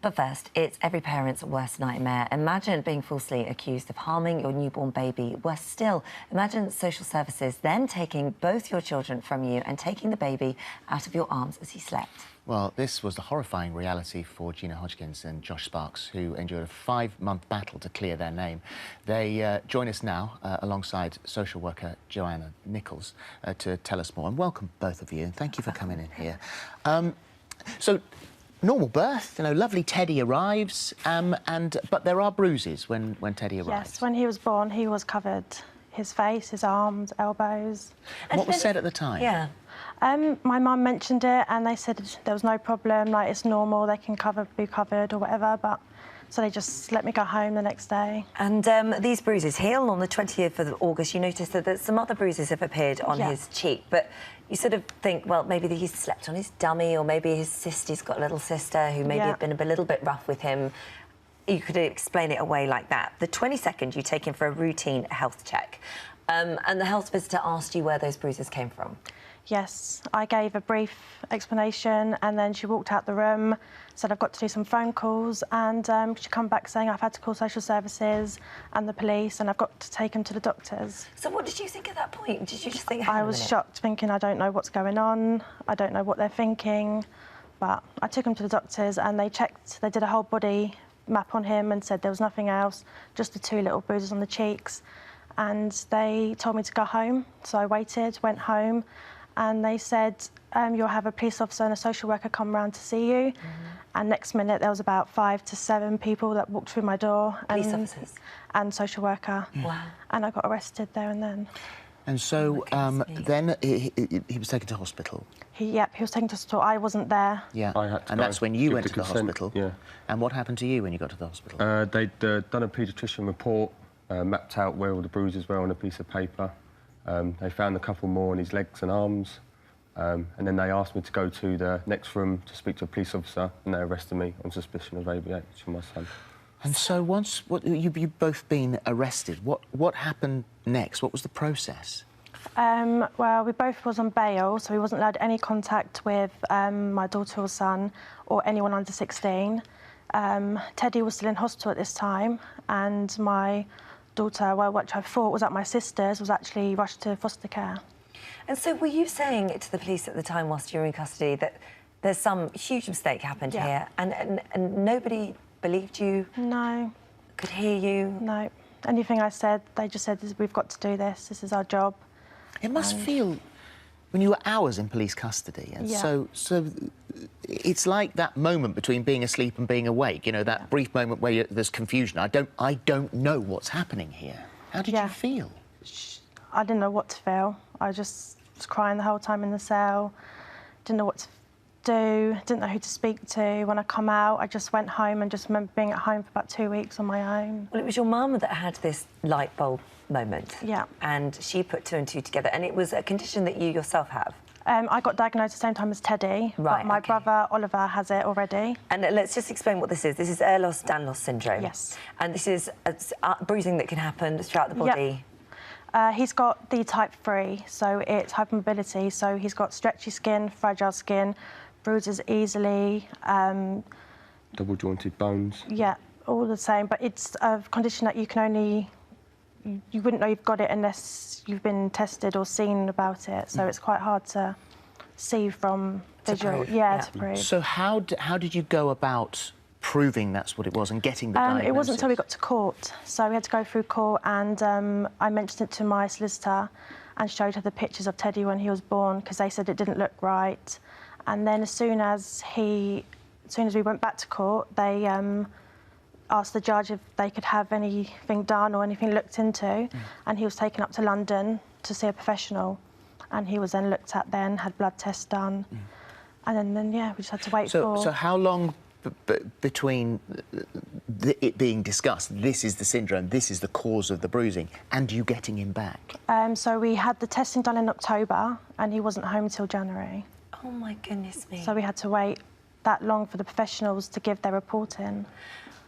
But first, it's every parent's worst nightmare. Imagine being falsely accused of harming your newborn baby. Worse still, imagine social services then taking both your children from you and taking the baby out of your arms as he slept. Well, this was the horrifying reality for Gina Hodgkins and Josh Sparks, who endured a 5-month battle to clear their name. They join us now alongside social worker Joanna Nicolas to tell us more. And welcome, both of you, and thank you for coming in here. So, normal birth, you know, lovely Teddy arrives, but there are bruises when Teddy arrives. Yes, when he was born, he was covered. His face, his arms, elbows. And what was said at the time? Yeah. My mum mentioned it and they said there was no problem, like it's normal, they can be covered or whatever, but so they just let me go home the next day. And these bruises heal on the 20th of August. You noticed that some other bruises have appeared on his cheek, but you sort of think, well, maybe he's slept on his dummy, or maybe his sister's got a little sister who maybe had been a little bit rough with him. You could explain it away like that. The 22nd, you take him for a routine health check, and the health visitor asked you where those bruises came from. Yes, I gave a brief explanation and then she walked out the room, said I've got to do some phone calls, and she come back saying I've had to call social services and the police and I've got to take him to the doctors. So what did you think at that point? Did you just think, I was shocked, thinking I don't know what's going on, I don't know what they're thinking, but I took him to the doctors and they checked, they did a whole body map on him and said there was nothing else, just the 2 little bruises on the cheeks, and they told me to go home. So I waited, went home, and they said, you'll have a police officer and a social worker come round to see you. And next minute, there was about 5 to 7 people that walked through my door. Police officers? And social worker. Wow. And I got arrested there and then. And so then he was taken to hospital? He was taken to hospital. I wasn't there. Yeah, and that's when you went to the hospital? Yeah. And what happened to you when you got to the hospital? They'd done a paediatrician report, mapped out where all the bruises were on a piece of paper. They found a couple more on his legs and arms, and then they asked me to go to the next room to speak to a police officer, and they arrested me on suspicion of ABH for my son. And so once you've both been arrested, what happened next? What was the process? Well, we both was on bail, so we wasn't allowed any contact with my daughter or son or anyone under 16. Teddy was still in hospital at this time, and my daughter, well, which I thought was at my sister's, was actually rushed to foster care. And so were you saying to the police at the time whilst you were in custody that there's some huge mistake happened here and nobody believed you? No. Could hear you? No. Anything I said, they just said, we've got to do this is our job. It must feel, when you were hours in police custody, and so it's like that moment between being asleep and being awake, you know, that brief moment where there's confusion. I don't know what's happening here. How did you feel? I didn't know what to feel. I just was crying the whole time in the cell, didn't know what to do, didn't know who to speak to. When I come out, I just went home and just remember being at home for about 2 weeks on my own. Well, it was your mum that had this light bulb moment. Yeah. And she put 2 and 2 together, and it was a condition that you yourself have. I got diagnosed at the same time as Teddy, but my brother, Oliver, has it already. And let's just explain what this is. This is Ehlers-Danlos syndrome. Yes. And this is bruising that can happen throughout the body. Yep. He's got the type 3, so it's hypermobility, so he's got stretchy skin, fragile skin, bruises easily. Double-jointed bones. Yeah, all the same, but it's a condition that you can only... You wouldn't know you've got it unless you've been tested or seen about it, so it's quite hard to see from visual. To prove. So how did you go about proving that's what it was and getting the diagnosis? It wasn't until we got to court, so we had to go through court, and I mentioned it to my solicitor and showed her the pictures of Teddy when he was born, because they said it didn't look right. And then as soon as we went back to court, they asked the judge if they could have anything done or anything looked into, and he was taken up to London to see a professional, and he was then looked at then, had blood tests done, and then we just had to wait for... So how long between it being discussed, this is the syndrome, this is the cause of the bruising, and you getting him back? So we had the testing done in October, and he wasn't home until January. Oh, my goodness me. So we had to wait that long for the professionals to give their report in.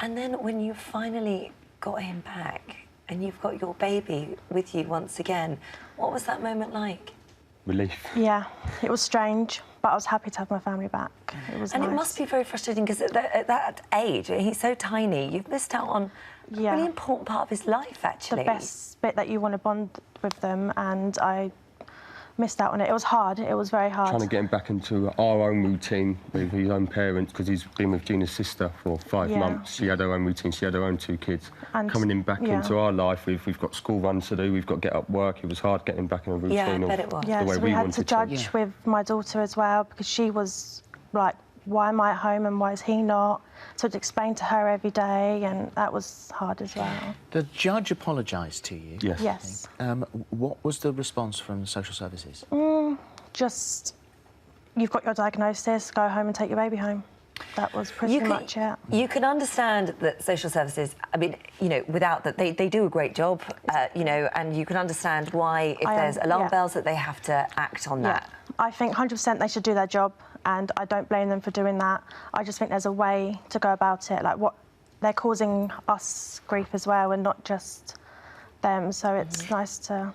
And then when you finally got him back and you've got your baby with you once again, what was that moment like? Relief. Yeah, it was strange. But I was happy to have my family back. It was And nice. it must be very frustrating because at that age, he's so tiny, you've missed out on a really important part of his life, actually. The best bit that you want to bond with them, and I missed out on it. It was hard. It was very hard. Trying to get him back into our own routine with his own parents, because he's been with Gina's sister for 5 months. She had her own routine. She had her own 2 kids. And coming in back into our life, we've got school runs to do. We've got to get up work. It was hard getting back in a routine. Yeah, I bet it was. Yeah, the way so we had to wanted judge with my daughter as well, because she was like, why am I at home and why is he not? So to explain to her every day, and that was hard as well. The judge apologised to you? Yes. Yes. What was the response from social services? Just, you've got your diagnosis, go home and take your baby home. That was pretty much it. You can understand that social services, I mean, you know, without that, they do a great job, you know, and you can understand why, if there's alarm bells, that they have to act on that. I think 100% they should do their job, and I don't blame them for doing that. I just think there's a way to go about it, like what they're causing us grief as well, and not just them, so it's nice to...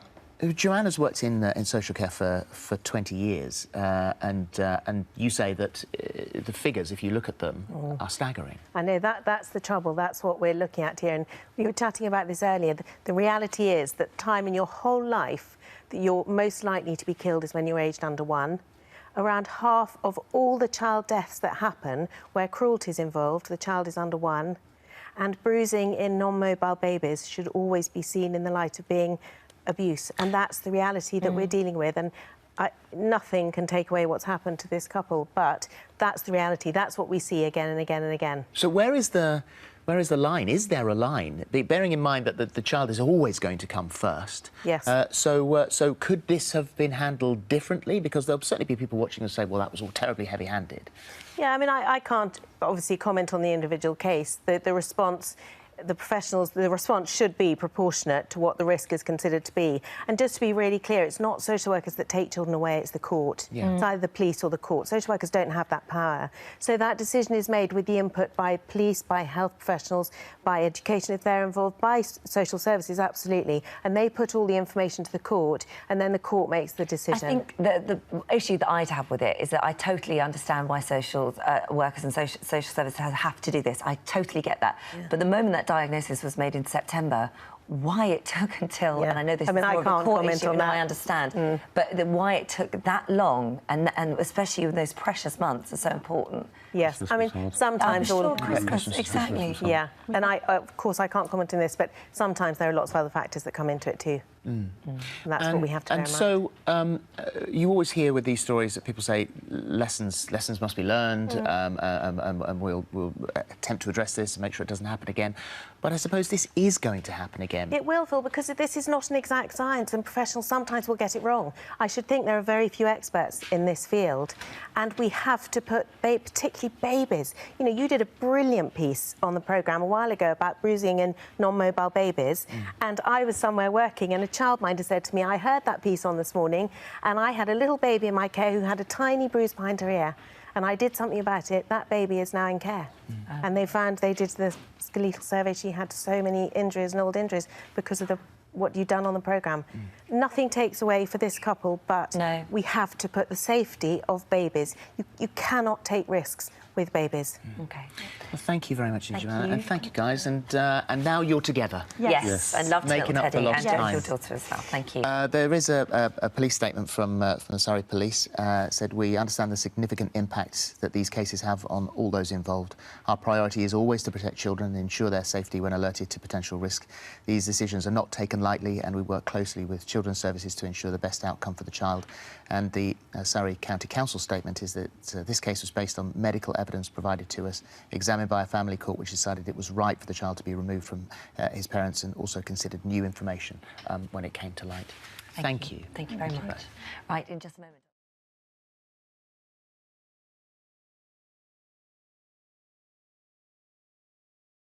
Joanna's worked in social care for 20 years, and you say that the figures, if you look at them, are staggering. I know, that's the trouble. That's what we're looking at here. And we were chatting about this earlier. The reality is that time in your whole life that you're most likely to be killed is when you're aged under 1. Around half of all the child deaths that happen where cruelty is involved, the child is under 1. And bruising in non-mobile babies should always be seen in the light of being abuse, and that's the reality that we're dealing with. And nothing can take away what's happened to this couple, but that's the reality. That's what we see again and again and again. So where is the line? Is there a line? Bearing in mind that the child is always going to come first. Yes. So could this have been handled differently? Because there'll certainly be people watching and say, well, that was all terribly heavy-handed. Yeah, I mean, I can't obviously comment on the individual case. The response... The professionals, the response should be proportionate to what the risk is considered to be. And just to be really clear, it's not social workers that take children away, it's the court. It's either the police or the court. Social workers don't have that power. So that decision is made with the input by police, by health professionals, by education if they're involved, by social services, absolutely. And they put all the information to the court, and then the court makes the decision. I think the issue that I'd have with it is that I totally understand why social workers and social services have to do this. I totally get that. But the moment that diagnosis was made in September, why it took until, and I know this is more of a court issue, and I understand, but why it took that long, and especially in those precious months, are so important. Yes, I mean, sometimes all... Christmas, exactly. Yeah, and of course, I can't comment on this, but sometimes there are lots of other factors that come into it too. And that's what we have to bear in mind. And so you always hear with these stories that people say lessons must be learned, and we'll attempt to address this and make sure it doesn't happen again. But I suppose this is going to happen again. It will, Phil, because this is not an exact science, and professionals sometimes will get it wrong. I should think there are very few experts in this field, and we have to put, particularly babies. You know, you did a brilliant piece on the programme a while ago about bruising in non-mobile babies, and I was somewhere working, and a childminder said to me, I heard that piece on this morning, and I had a little baby in my care who had a tiny bruise behind her ear, and I did something about it. That baby is now in care. And they did the skeletal survey. She had so many injuries and old injuries because of what you've done on the programme. Nothing takes away for this couple, but we have to put the safety of babies. You cannot take risks with babies. Okay. Well, thank you very much, Joanna, and thank you, guys. And now you're together. Yes. I love making up for Teddy lost and time. your daughter as well. Thank you. There is a police statement from the Surrey Police. Said, we understand the significant impact that these cases have on all those involved. Our priority is always to protect children and ensure their safety when alerted to potential risk. These decisions are not taken lightly, and we work closely with children's services to ensure the best outcome for the child. And the Surrey County Council statement is that this case was based on medical evidence provided to us, examined by a family court which decided it was right for the child to be removed from his parents, and also considered new information when it came to light. Thank you. Thank you very much. Right, in just a moment.